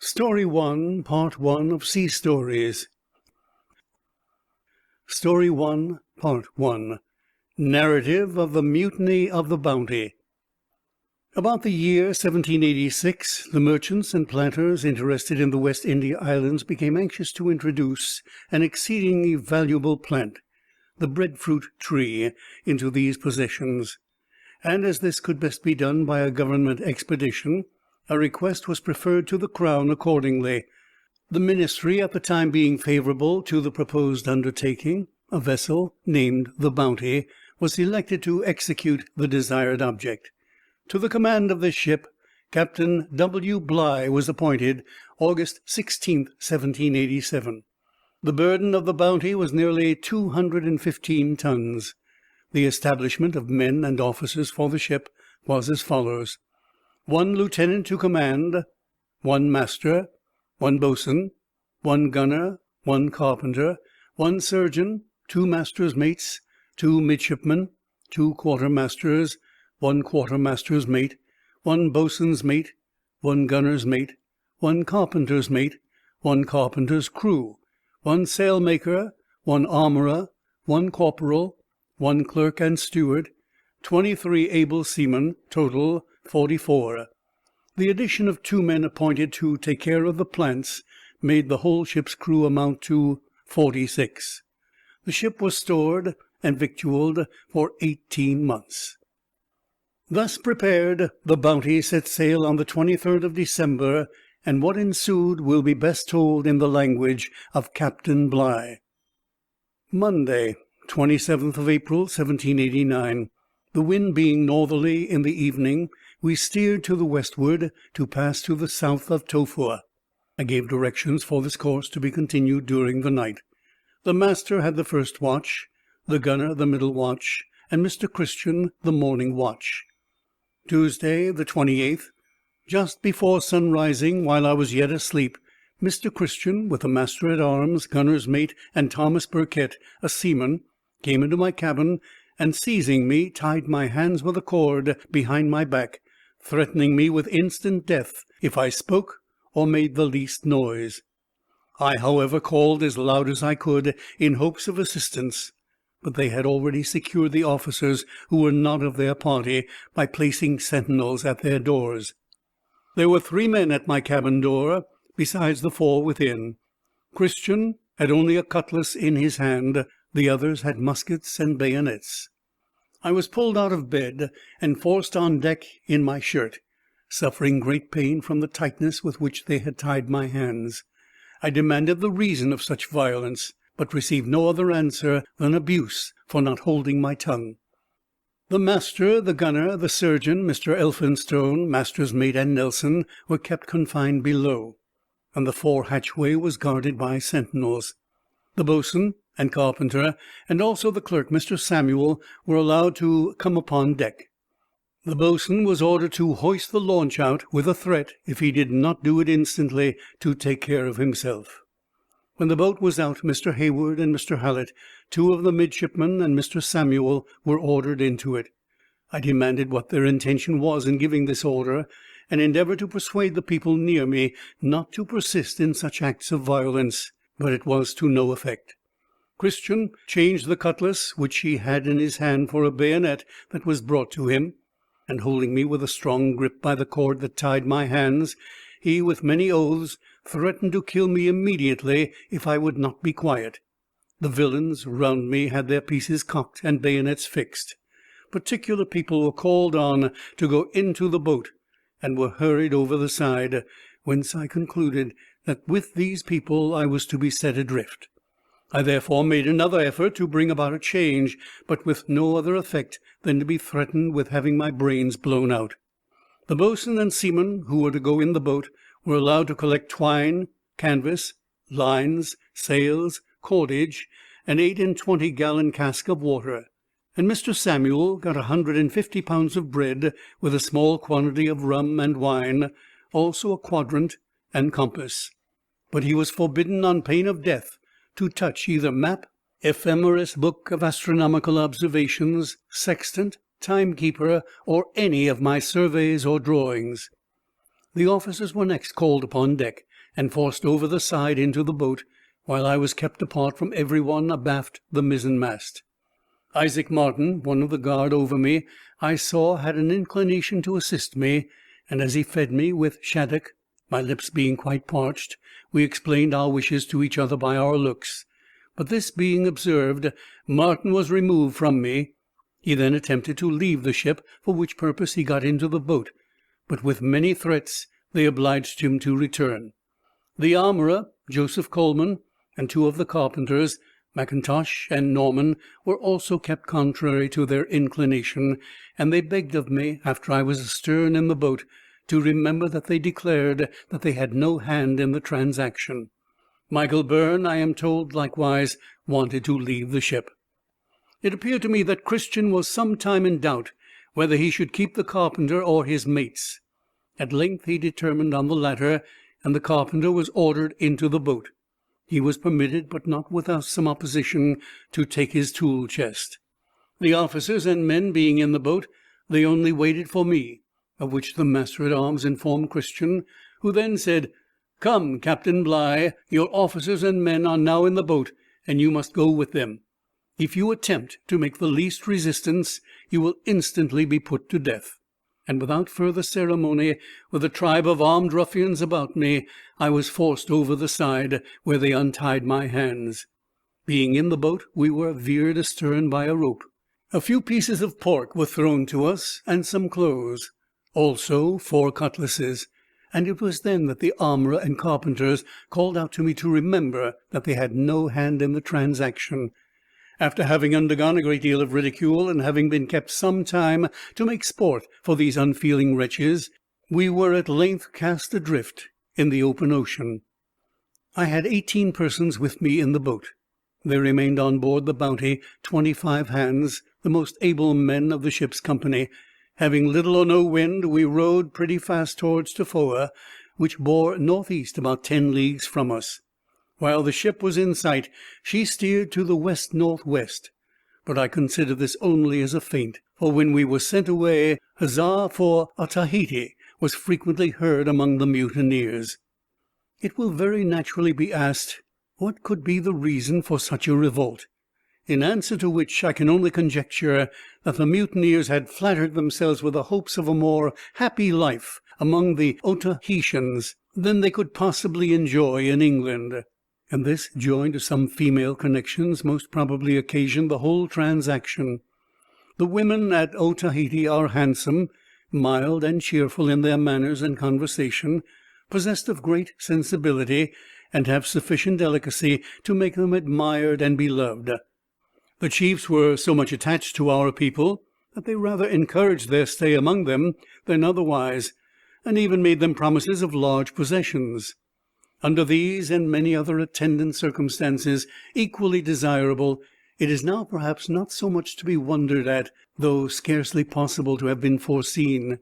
Story 1, Part 1 of Sea Stories. Story 1, Part 1. Narrative of the Mutiny of the Bounty. About the year 1786, the merchants and planters interested in the West India Islands became anxious to introduce an exceedingly valuable plant, the breadfruit tree, into these possessions, and as this could best be done by a government expedition, a request was preferred to the Crown accordingly. The ministry at the time being favorable to the proposed undertaking, a vessel named the Bounty was selected to execute the desired object. To the command of this ship, Captain W. Bligh was appointed August 16, 1787. The burden of the Bounty was nearly 215 tons. The establishment of men and officers for the ship was as follows: 1 lieutenant to command, 1 master, 1 boatswain, 1 gunner, 1 carpenter, 1 surgeon, 2 masters' mates, 2 midshipmen, 2 quartermasters, 1 quartermaster's mate, 1 boatswain's mate, 1 gunner's mate, 1 carpenter's mate, 1 carpenter's crew, 1 sailmaker, 1 armorer, 1 corporal, 1 clerk and steward, 23 able seamen, total 44. The addition of 2 men appointed to take care of the plants made the whole ship's crew amount to 46. The ship was stored and victualled for 18 months. Thus prepared, the Bounty set sail on the 23rd of December, and what ensued will be best told in the language of Captain Bligh. Monday, 27th of April, 1789. The wind being northerly in the evening, we steered to the westward to pass to the south of Tofua. I gave directions for this course to be continued during the night. The master had the first watch, the gunner the middle watch, and Mr. Christian the morning watch. Tuesday, the 28th, just before sun-rising, while I was yet asleep, Mr. Christian, with the master-at-arms, gunner's mate, and Thomas Burkett, a seaman, came into my cabin, and seizing me, tied my hands with a cord behind my back, threatening me with instant death if I spoke or made the least noise. I, however, called as loud as I could, in hopes of assistance, but they had already secured the officers who were not of their party by placing sentinels at their doors. There were 3 men at my cabin door, besides the 4 within. Christian had only a cutlass in his hand, the others had muskets and bayonets. I was pulled out of bed and forced on deck in my shirt, suffering great pain from the tightness with which they had tied my hands. I demanded the reason of such violence, but received no other answer than abuse for not holding my tongue. The master, the gunner, the surgeon, Mr. Elphinstone, master's mate, and Nelson were kept confined below, and the fore hatchway was guarded by sentinels. The boatswain and carpenter, and also the clerk, Mr. Samuel, were allowed to come upon deck. The boatswain was ordered to hoist the launch out, with a threat, if he did not do it instantly, to take care of himself. When the boat was out, Mr. Hayward and Mr. Hallett, 2 of the midshipmen, and Mr. Samuel were ordered into it. I demanded what their intention was in giving this order, and endeavored to persuade the people near me not to persist in such acts of violence, but it was to no effect. Christian changed the cutlass which he had in his hand for a bayonet that was brought to him, and holding me with a strong grip by the cord that tied my hands, he, with many oaths, threatened to kill me immediately if I would not be quiet. The villains round me had their pieces cocked and bayonets fixed. Particular people were called on to go into the boat, and were hurried over the side, whence I concluded that with these people I was to be set adrift. I therefore made another effort to bring about a change, but with no other effect than to be threatened with having my brains blown out. The boatswain and seamen who were to go in the boat were allowed to collect twine, canvas, lines, sails, cordage, an 28-gallon cask of water, and Mr. Samuel got 150 pounds of bread, with a small quantity of rum and wine, also a quadrant and compass. But he was forbidden on pain of death to touch either map, ephemeris book of astronomical observations, sextant, timekeeper, or any of my surveys or drawings. The officers were next called upon deck, and forced over the side into the boat, while I was kept apart from every one abaft the mizzenmast. Isaac Martin, one of the guard over me, I saw had an inclination to assist me, and as he fed me with shaddock, my lips being quite parched, we explained our wishes to each other by our looks. But this being observed, Martin was removed from me. He then attempted to leave the ship, for which purpose he got into the boat, but with many threats they obliged him to return. The armourer, Joseph Coleman, and 2 of the carpenters, M'Intosh and Norman, were also kept contrary to their inclination, and they begged of me, after I was astern in the boat, to remember that they declared that they had no hand in the transaction. Michael Byrne, I am told, likewise wanted to leave the ship. It appeared to me that Christian was some time in doubt whether he should keep the carpenter or his mates. At length he determined on the latter, and the carpenter was ordered into the boat. He was permitted, but not without some opposition, to take his tool chest. The officers and men being in the boat, they only waited for me, of which the master-at-arms informed Christian, who then said, "Come, Captain Bligh, your officers and men are now in the boat, and you must go with them. If you attempt to make the least resistance, you will instantly be put to death." And without further ceremony, with a tribe of armed ruffians about me, I was forced over the side, where they untied my hands. Being in the boat, we were veered astern by a rope. A few pieces of pork were thrown to us, and some clothes, also 4 cutlasses, and it was then that the armourer and carpenters called out to me to remember that they had no hand in the transaction. After having undergone a great deal of ridicule, and having been kept some time to make sport for these unfeeling wretches, we were at length cast adrift in the open ocean. I had 18 persons with me in the boat. There remained on board the Bounty 25 hands, the most able men of the ship's company. Having little or no wind, we rowed pretty fast towards Tofoa, which bore northeast about 10 leagues from us. While the ship was in sight, she steered to the west-northwest, but I considered this only as a feint, for when we were sent away, huzza for Otaheite was frequently heard among the mutineers. It will very naturally be asked, what could be the reason for such a revolt? In answer to which I can only conjecture that the mutineers had flattered themselves with the hopes of a more happy life among the Otaheitans than they could possibly enjoy in England. And this, joined to some female connections, most probably occasioned the whole transaction. The women at Otaheite are handsome, mild and cheerful in their manners and conversation, possessed of great sensibility, and have sufficient delicacy to make them admired and beloved. The chiefs were so much attached to our people that they rather encouraged their stay among them than otherwise, and even made them promises of large possessions. Under these and many other attendant circumstances equally desirable, it is now perhaps not so much to be wondered at, though scarcely possible to have been foreseen,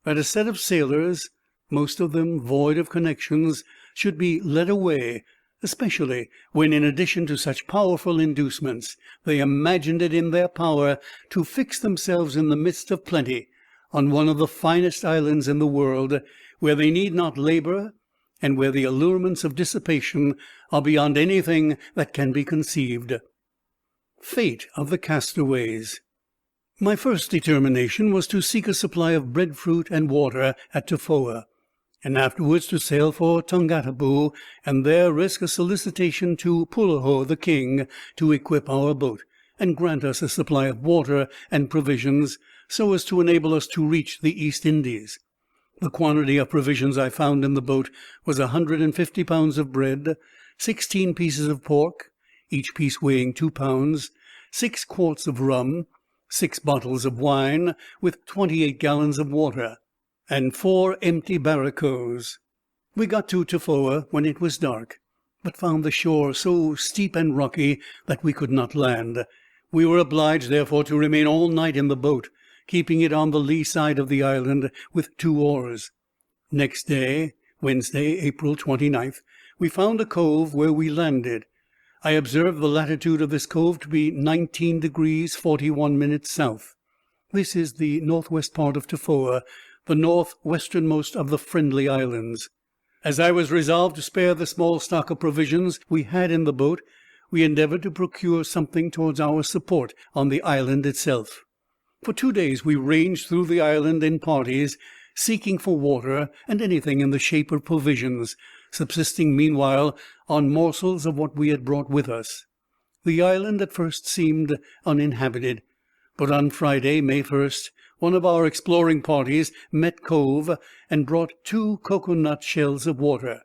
that a set of sailors, most of them void of connections, should be led away, especially when, in addition to such powerful inducements, they imagined it in their power to fix themselves in the midst of plenty, on one of the finest islands in the world, where they need not labour, and where the allurements of dissipation are beyond anything that can be conceived. Fate of the Castaways. My first determination was to seek a supply of breadfruit and water at Tofoa, and afterwards to sail for Tongataboo, and there risk a solicitation to Pulaho the king to equip our boat, and grant us a supply of water and provisions, so as to enable us to reach the East Indies. The quantity of provisions I found in the boat was 150 pounds of bread, 16 pieces of pork, each piece weighing 2 pounds, 6 quarts of rum, 6 bottles of wine, with 28 gallons of water, and 4 empty barricos. We got to Tofoa when it was dark, but found the shore so steep and rocky that we could not land. We were obliged, therefore, to remain all night in the boat, keeping it on the lee side of the island with 2 oars. Next day, Wednesday, April 29th, we found a cove where we landed. I observed the latitude of this cove to be 19 degrees 41 minutes south. This is the northwest part of Tofoa, the northwesternmost of the Friendly Islands. As I was resolved to spare the small stock of provisions we had in the boat, we endeavored to procure something towards our support on the island itself. For 2 days we ranged through the island in parties, seeking for water and anything in the shape of provisions, subsisting meanwhile on morsels of what we had brought with us. The island at first seemed uninhabited, but on Friday, May 1st, one of our exploring parties met Cove and brought 2 cocoa-nut shells of water.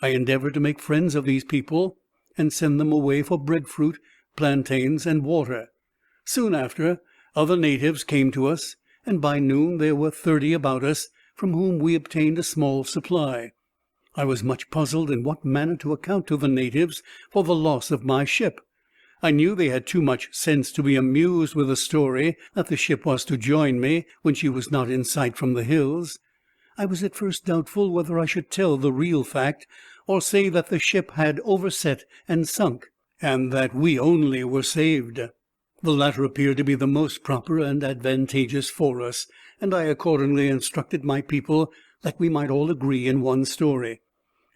I endeavored to make friends of these people and send them away for breadfruit, plantains, and water. Soon after, other natives came to us, and by noon there were 30 about us, from whom we obtained a small supply. I was much puzzled in what manner to account to the natives for the loss of my ship. I knew they had too much sense to be amused with the story that the ship was to join me when she was not in sight from the hills. I was at first doubtful whether I should tell the real fact, or say that the ship had overset and sunk, and that we only were saved. The latter appeared to be the most proper and advantageous for us, and I accordingly instructed my people that we might all agree in one story.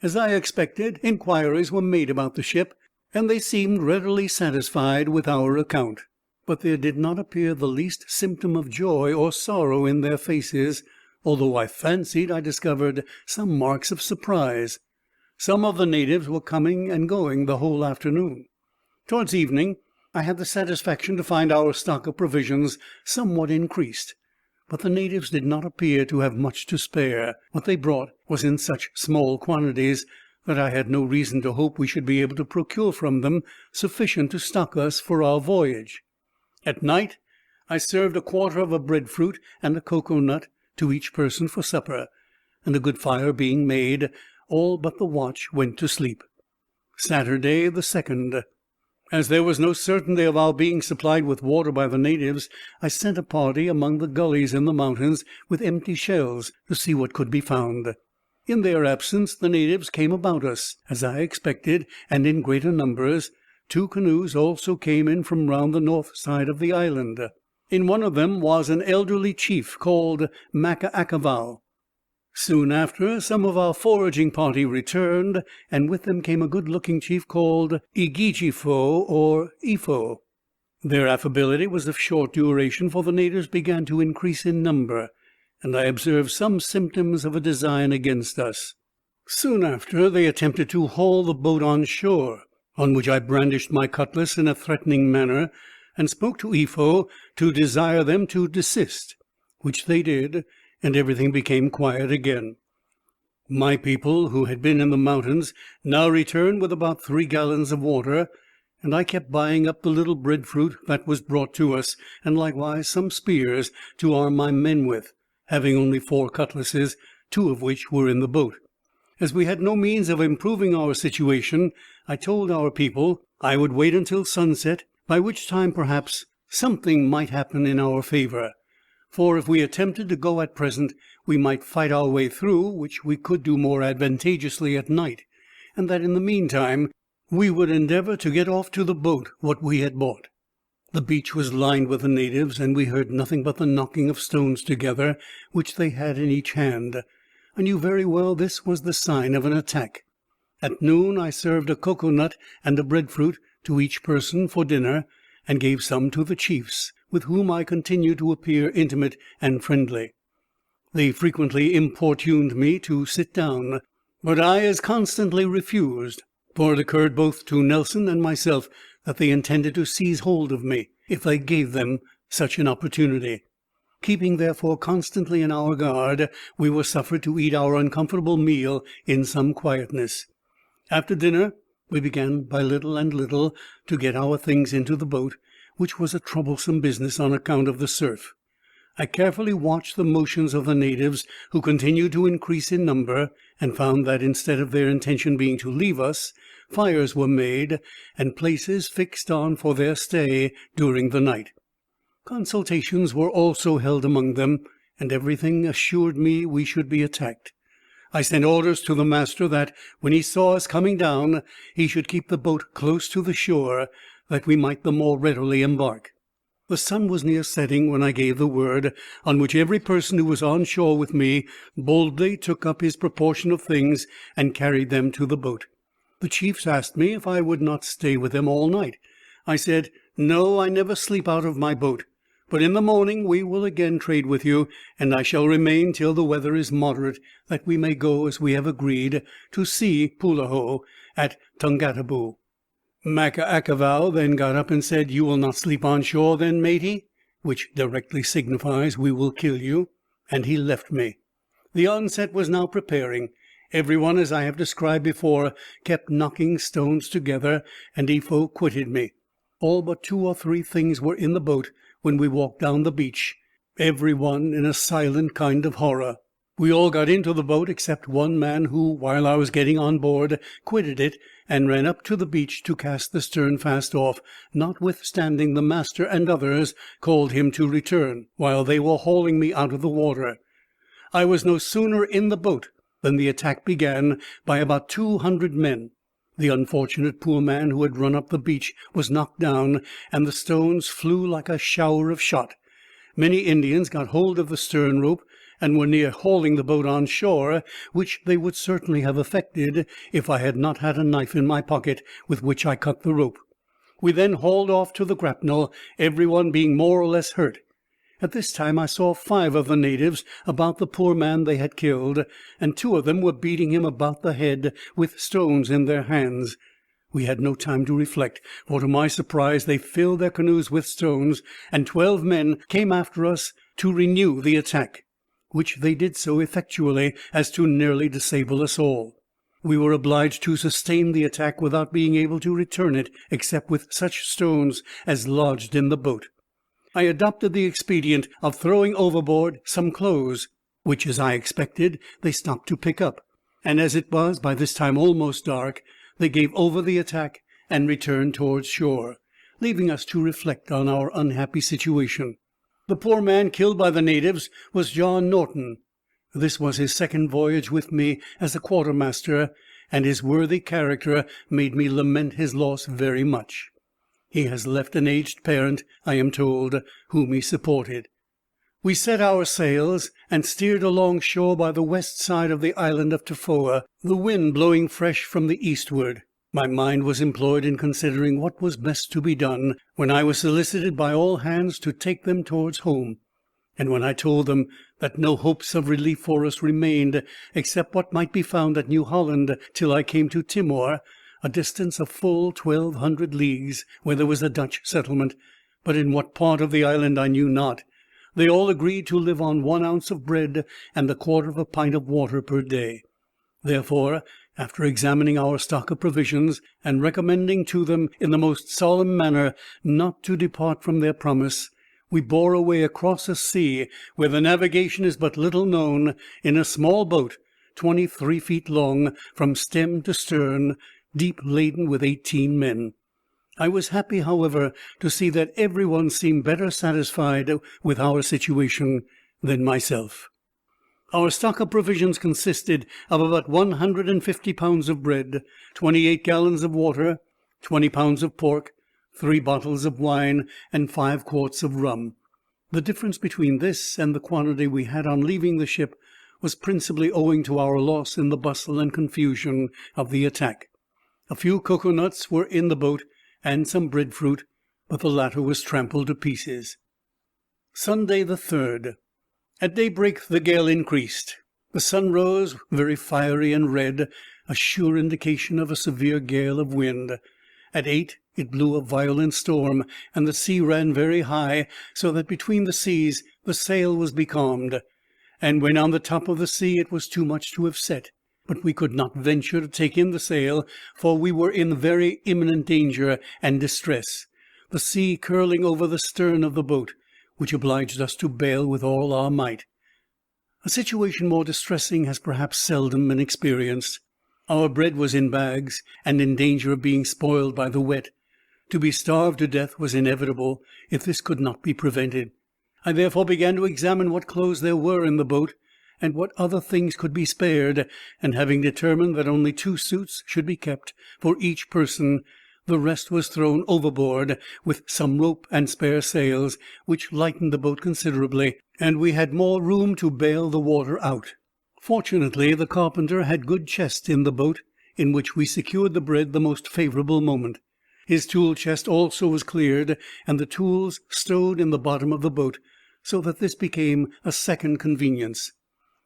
As I expected, inquiries were made about the ship, and they seemed readily satisfied with our account. But there did not appear the least symptom of joy or sorrow in their faces, although I fancied I discovered some marks of surprise. Some of the natives were coming and going the whole afternoon. Towards evening, I had the satisfaction to find our stock of provisions somewhat increased, but the natives did not appear to have much to spare. What they brought was in such small quantities that I had no reason to hope we should be able to procure from them sufficient to stock us for our voyage. At night, I served a quarter of a breadfruit and a cocoa-nut to each person for supper, and a good fire being made, all but the watch went to sleep. Saturday, the 2nd. As there was no certainty of our being supplied with water by the natives, I sent a party among the gullies in the mountains with empty shells to see what could be found. In their absence, the natives came about us, as I expected, and in greater numbers. 2 canoes also came in from round the north side of the island. In one of them was an elderly chief called Macaacavau. Soon after, some of our foraging party returned, and with them came a good-looking chief called Igijifo or Ifo. Their affability was of short duration, for the natives began to increase in number, and I observed some symptoms of a design against us. Soon after, they attempted to haul the boat on shore, on which I brandished my cutlass in a threatening manner, and spoke to Ifo to desire them to desist, which they did, and everything became quiet again. My people, who had been in the mountains, now returned with about 3 gallons of water, and I kept buying up the little breadfruit that was brought to us, and likewise some spears to arm my men with, having only 4 cutlasses, 2 of which were in the boat. As we had no means of improving our situation, I told our people I would wait until sunset, by which time perhaps something might happen in our favor. For if we attempted to go at present, we might fight our way through, which we could do more advantageously at night, and that in the meantime we would endeavor to get off to the boat what we had bought. The beach was lined with the natives, and we heard nothing but the knocking of stones together, which they had in each hand. I knew very well this was the sign of an attack. At noon I served a cocoa-nut and a breadfruit to each person for dinner, and gave some to the chiefs, with whom I continued to appear intimate and friendly. They frequently importuned me to sit down, but I as constantly refused, for it occurred both to Nelson and myself that they intended to seize hold of me, if they gave them such an opportunity. Keeping therefore constantly on our guard, we were suffered to eat our uncomfortable meal in some quietness. After dinner, we began by little and little to get our things into the boat, which was a troublesome business on account of the surf. I carefully watched the motions of the natives, who continued to increase in number, and found that instead of their intention being to leave us, fires were made, and places fixed on for their stay during the night. Consultations were also held among them, and everything assured me we should be attacked. I sent orders to the master that, when he saw us coming down, he should keep the boat close to the shore, that we might the more readily embark. The sun was near setting when I gave the word, on which every person who was on shore with me boldly took up his proportion of things and carried them to the boat. The chiefs asked me if I would not stay with them all night. I said, "No, I never sleep out of my boat, but in the morning we will again trade with you, and I shall remain till the weather is moderate, that we may go, as we have agreed, to see Poulaho at Tungataboo." Maccaacavow then got up and said, "You will not sleep on shore then, matey?" which directly signifies, "We will kill you," and he left me. The onset was now preparing. Every one, as I have described before, kept knocking stones together, and Ifo quitted me. All but 2 or 3 things were in the boat when we walked down the beach, every one in a silent kind of horror. We all got into the boat except one man who, while I was getting on board, quitted it and ran up to the beach to cast the stern fast off, notwithstanding the master and others called him to return, while they were hauling me out of the water. I was no sooner in the boat than the attack began by about 200 men. The unfortunate poor man who had run up the beach was knocked down, and the stones flew like a shower of shot. Many Indians got hold of the stern rope, and were near hauling the boat on shore, which they would certainly have effected if I had not had a knife in my pocket with which I cut the rope. We then hauled off to the grapnel, every one being more or less hurt. At this time I saw 5 of the natives about the poor man they had killed, and 2 of them were beating him about the head with stones in their hands. We had no time to reflect, for to my surprise they filled their canoes with stones, and 12 men came after us to renew the attack, which they did so effectually as to nearly disable us all. We were obliged to sustain the attack without being able to return it except with such stones as lodged in the boat. I adopted the expedient of throwing overboard some clothes, which, as I expected, they stopped to pick up, and as it was by this time almost dark, they gave over the attack and returned towards shore, leaving us to reflect on our unhappy situation. The poor man killed by the natives was John Norton. This was his second voyage with me as a quartermaster, and his worthy character made me lament his loss very much. He has left an aged parent, I am told, whom he supported. We set our sails, and steered along shore by the west side of the island of Tofoa, the wind blowing fresh from the eastward. My mind was employed in considering what was best to be done, when I was solicited by all hands to take them towards home. And when I told them that no hopes of relief for us remained, except what might be found at New Holland, till I came to Timor, a distance of full 1,200 leagues, where there was a Dutch settlement, but in what part of the island I knew not, they all agreed to live on 1 ounce of bread and 1/4 of a pint of water per day. Therefore, after examining our stock of provisions, and recommending to them in the most solemn manner not to depart from their promise, we bore away across a sea where the navigation is but little known, in a small boat 23 feet long from stem to stern, deep laden with 18 men. I was happy, however, to see that every one seemed better satisfied with our situation than myself. Our stock of provisions consisted of about 150 pounds of bread, 28 gallons of water, 20 pounds of pork, 3 bottles of wine, and 5 quarts of rum. The difference between this and the quantity we had on leaving the ship was principally owing to our loss in the bustle and confusion of the attack. A few cocoa-nuts were in the boat, and some breadfruit, but the latter was trampled to pieces. Sunday the 3rd. At daybreak the gale increased. The sun rose very fiery and red, a sure indication of a severe gale of wind. At 8 it blew a violent storm, and the sea ran very high, so that between the seas the sail was becalmed, and when on the top of the sea it was too much to have set. But we could not venture to take in the sail, for we were in very imminent danger and distress, the sea curling over the stern of the boat, which obliged us to bail with all our might. A situation more distressing has perhaps seldom been experienced. Our bread was in bags, and in danger of being spoiled by the wet. To be starved to death was inevitable, if this could not be prevented. I therefore began to examine what clothes there were in the boat, and what other things could be spared, and having determined that only 2 suits should be kept for each person, The rest was thrown overboard, with some rope and spare sails, which lightened the boat considerably, and we had more room to bail the water out. Fortunately, the carpenter had good chests in the boat, in which we secured the bread the most favorable moment. His tool chest also was cleared, and the tools stowed in the bottom of the boat, so that this became a second convenience.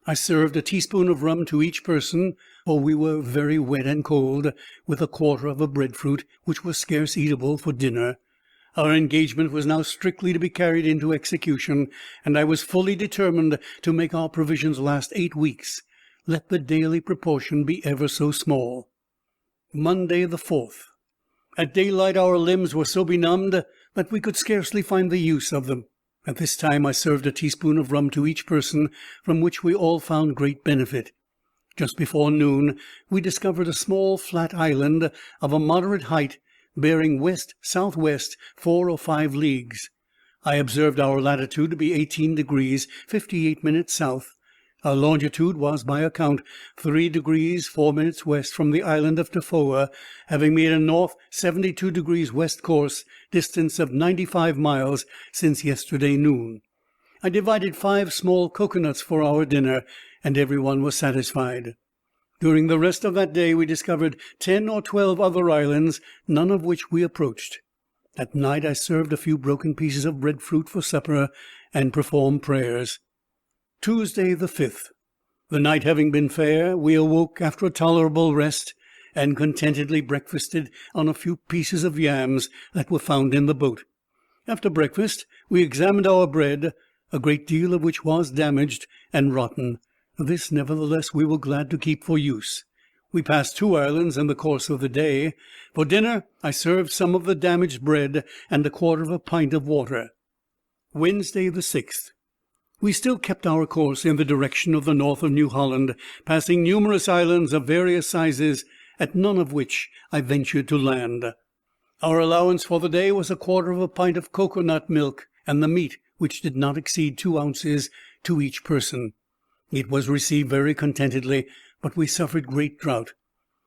I served a teaspoon of rum to each person, for we were very wet and cold, with a quarter of a breadfruit, which was scarce eatable for dinner. Our engagement was now strictly to be carried into execution, and I was fully determined to make our provisions last 8 weeks, let the daily proportion be ever so small. Monday the 4th. At daylight our limbs were so benumbed that we could scarcely find the use of them. At this time I served a teaspoon of rum to each person, from which we all found great benefit. Just before noon we discovered a small flat island of a moderate height, bearing west-southwest 4 or 5 leagues. I observed our latitude to be 18 degrees 58 minutes south. Our longitude was, by account, 3 degrees 4 minutes west from the island of Tofoa, having made a north 72 degrees west course, distance of 95 miles since yesterday noon. I divided 5 small cocoanuts for our dinner, and everyone was satisfied. During the rest of that day we discovered 10 or 12 other islands, none of which we approached. At night I served a few broken pieces of breadfruit for supper, and performed prayers. Tuesday the 5th. The night having been fair, we awoke after a tolerable rest, and contentedly breakfasted on a few pieces of yams that were found in the boat. After breakfast we examined our bread, a great deal of which was damaged and rotten. This, nevertheless, we were glad to keep for use. We passed 2 islands in the course of the day. For dinner I served some of the damaged bread and a quarter of a pint of water. Wednesday the 6th. We still kept our course in the direction of the north of New Holland, passing numerous islands of various sizes, at none of which I ventured to land. Our allowance for the day was a quarter of a pint of cocoa-nut milk, and the meat, which did not exceed 2 ounces to each person. It was received very contentedly, but we suffered great drought.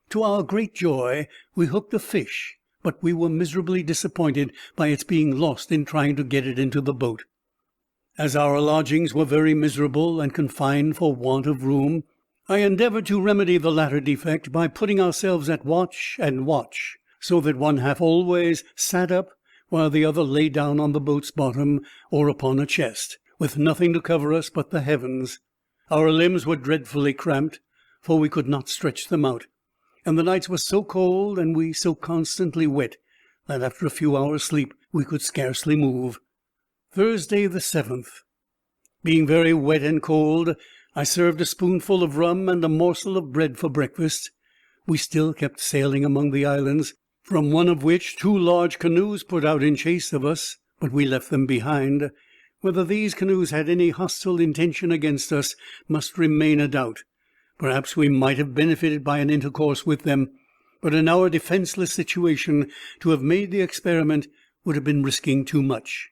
To our great joy we hooked a fish, but we were miserably disappointed by its being lost in trying to get it into the boat. As our lodgings were very miserable and confined for want of room, I endeavored to remedy the latter defect by putting ourselves at watch and watch, so that one half always sat up while the other lay down on the boat's bottom or upon a chest, with nothing to cover us but the heavens. Our limbs were dreadfully cramped, for we could not stretch them out, and the nights were so cold and we so constantly wet that after a few hours' sleep we could scarcely move. Thursday the 7th. Being very wet and cold, I served a spoonful of rum and a morsel of bread for breakfast. We still kept sailing among the islands, from one of which 2 large canoes put out in chase of us, but we left them behind. Whether these canoes had any hostile intention against us must remain a doubt. Perhaps we might have benefited by an intercourse with them, but in our defenseless situation to have made the experiment would have been risking too much.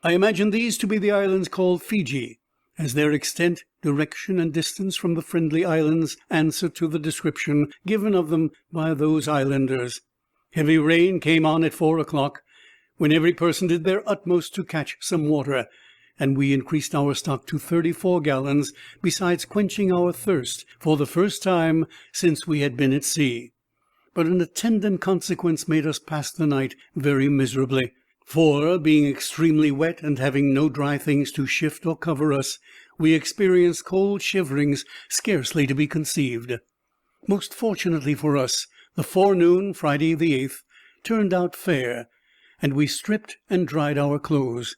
I imagine these to be the islands called Fiji, as their extent, direction, and distance from the Friendly Islands answer to the description given of them by those islanders. Heavy rain came on at 4 o'clock, when every person did their utmost to catch some water, and we increased our stock to 34 gallons, besides quenching our thirst for the first time since we had been at sea. But an attendant consequence made us pass the night very miserably. For, being extremely wet and having no dry things to shift or cover us, we experienced cold shiverings scarcely to be conceived. Most fortunately for us, the forenoon, Friday the 8th, turned out fair, and we stripped and dried our clothes.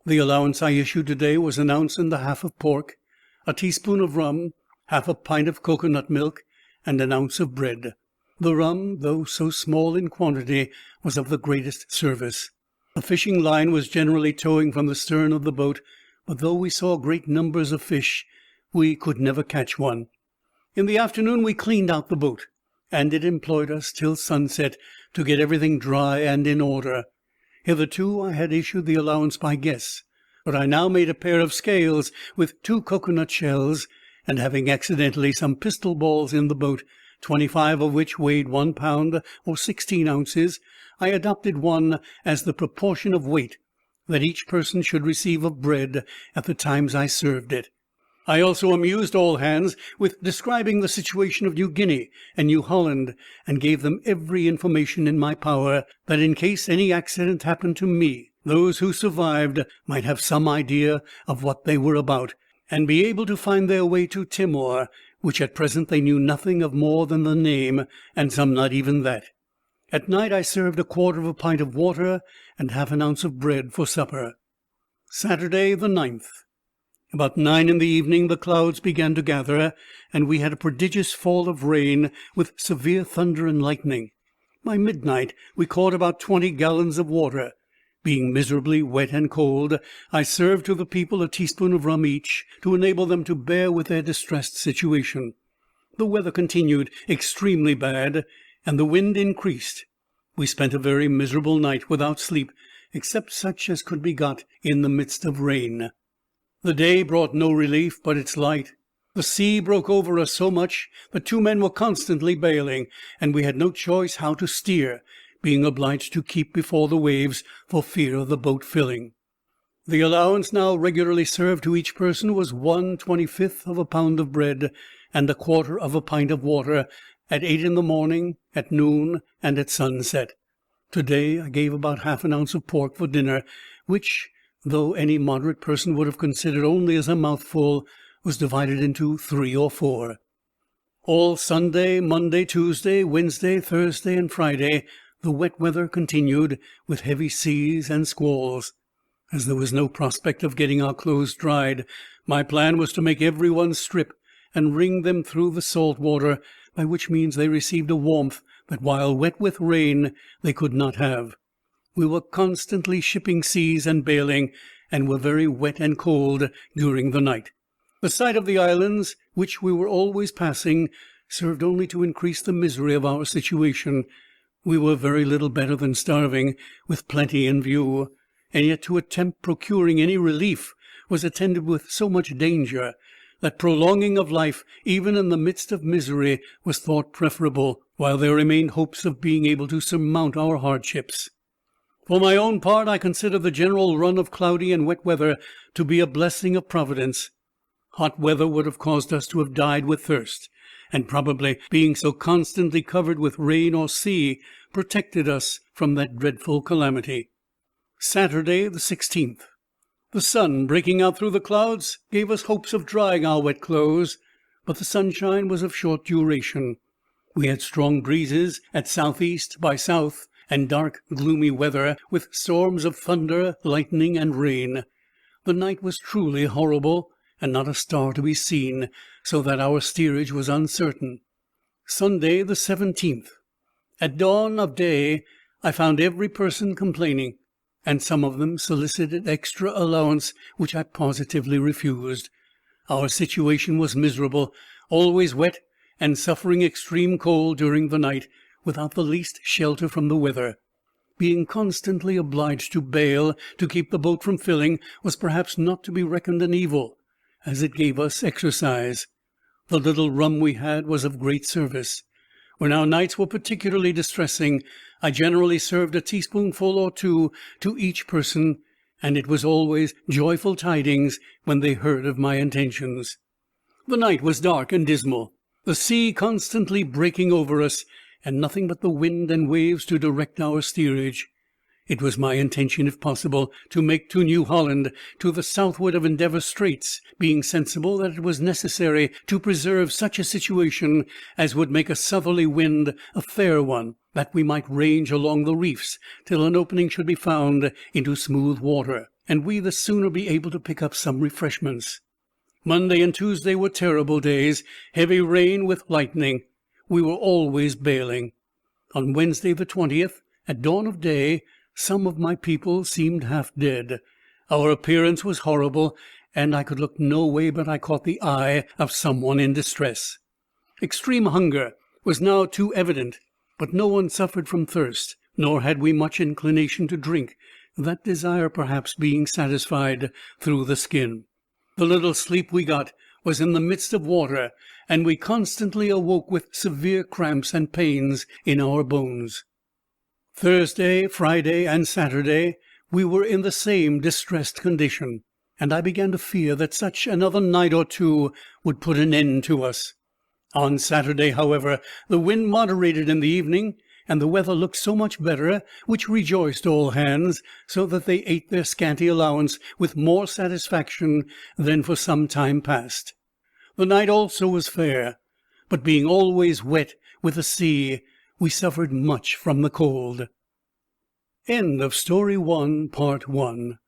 The allowance I issued today was 1 ounce and a half of pork, a teaspoon of rum, half a pint of cocoa-nut milk, and 1 ounce of bread. The rum, though so small in quantity, was of the greatest service. A fishing line was generally towing from the stern of the boat, but though we saw great numbers of fish, we could never catch one. In the afternoon we cleaned out the boat, and it employed us till sunset to get everything dry and in order. Hitherto I had issued the allowance by guess, but I now made a pair of scales with 2 cocoa-nut shells, and having accidentally some pistol balls in the boat, 25 of which weighed 1 pound or 16 ounces, I adopted one as the proportion of weight that each person should receive of bread at the times I served it. I also amused all hands with describing the situation of New Guinea and New Holland, and gave them every information in my power, that in case any accident happened to me, those who survived might have some idea of what they were about, and be able to find their way to Timor, which at present they knew nothing of more than the name, and some not even that. At night I served 1/4 of a pint of water and half an ounce of bread for supper. Saturday, the 9th. About 9 in the evening the clouds began to gather, and we had a prodigious fall of rain, with severe thunder and lightning. By midnight we caught about 20 gallons of water. Being miserably wet and cold, I served to the people a teaspoon of rum each, to enable them to bear with their distressed situation. The weather continued extremely bad, and the wind increased. We spent a very miserable night, without sleep, except such as could be got in the midst of rain. The day brought no relief but its light. The sea broke over us so much that 2 men were constantly bailing, and we had no choice how to steer, being obliged to keep before the waves for fear of the boat filling. The allowance now regularly served to each person was 1/25 of a pound of bread and 1/4 of a pint of water, at 8 in the morning, at noon, and at sunset. Today I gave about half an ounce of pork for dinner, which, though any moderate person would have considered only as a mouthful, was divided into 3 or 4. All Sunday, Monday, Tuesday, Wednesday, Thursday, and Friday the wet weather continued, with heavy seas and squalls. As there was no prospect of getting our clothes dried, my plan was to make every one strip and wring them through the salt water, by which means they received a warmth that, while wet with rain, they could not have. We were constantly shipping seas and bailing, and were very wet and cold during the night. The sight of the islands, which we were always passing, served only to increase the misery of our situation. We were very little better than starving, with plenty in view, and yet to attempt procuring any relief was attended with so much danger, that prolonging of life, even in the midst of misery, was thought preferable, while there remained hopes of being able to surmount our hardships. For my own part, I consider the general run of cloudy and wet weather to be a blessing of Providence. Hot weather would have caused us to have died with thirst, and probably, being so constantly covered with rain or sea, protected us from that dreadful calamity. Saturday, the 16th. The sun, breaking out through the clouds, gave us hopes of drying our wet clothes, but the sunshine was of short duration. We had strong breezes at southeast by south, and dark, gloomy weather, with storms of thunder, lightning, and rain. The night was truly horrible, and not a star to be seen, so that our steerage was uncertain. Sunday, the 17th. At dawn of day I found every person complaining, and some of them solicited extra allowance, which I positively refused. Our situation was miserable, always wet, and suffering extreme cold during the night, without the least shelter from the weather. Being constantly obliged to bail to keep the boat from filling was perhaps not to be reckoned an evil, as it gave us exercise. The little rum we had was of great service. When our nights were particularly distressing, I generally served a teaspoonful or 2 to each person, and it was always joyful tidings when they heard of my intentions. The night was dark and dismal, the sea constantly breaking over us, and nothing but the wind and waves to direct our steerage. It was my intention, if possible, to make to New Holland, to the southward of Endeavour Straits, being sensible that it was necessary to preserve such a situation as would make a southerly wind a fair one, that we might range along the reefs till an opening should be found into smooth water, and we the sooner be able to pick up some refreshments. Monday and Tuesday were terrible days, heavy rain with lightning. We were always bailing. On Wednesday the 20th, at dawn of day, some of my people seemed half dead. Our appearance was horrible, and I could look no way but I caught the eye of someone in distress. Extreme hunger was now too evident, but no one suffered from thirst, nor had we much inclination to drink, that desire perhaps being satisfied through the skin. The little sleep we got was in the midst of water, and we constantly awoke with severe cramps and pains in our bones. Thursday, Friday, and Saturday we were in the same distressed condition, and I began to fear that such another night or two would put an end to us. On Saturday, however, the wind moderated in the evening, and the weather looked so much better, which rejoiced all hands, so that they ate their scanty allowance with more satisfaction than for some time past. The night also was fair, but being always wet with the sea, we suffered much from the cold. End of Story 1, Part 1.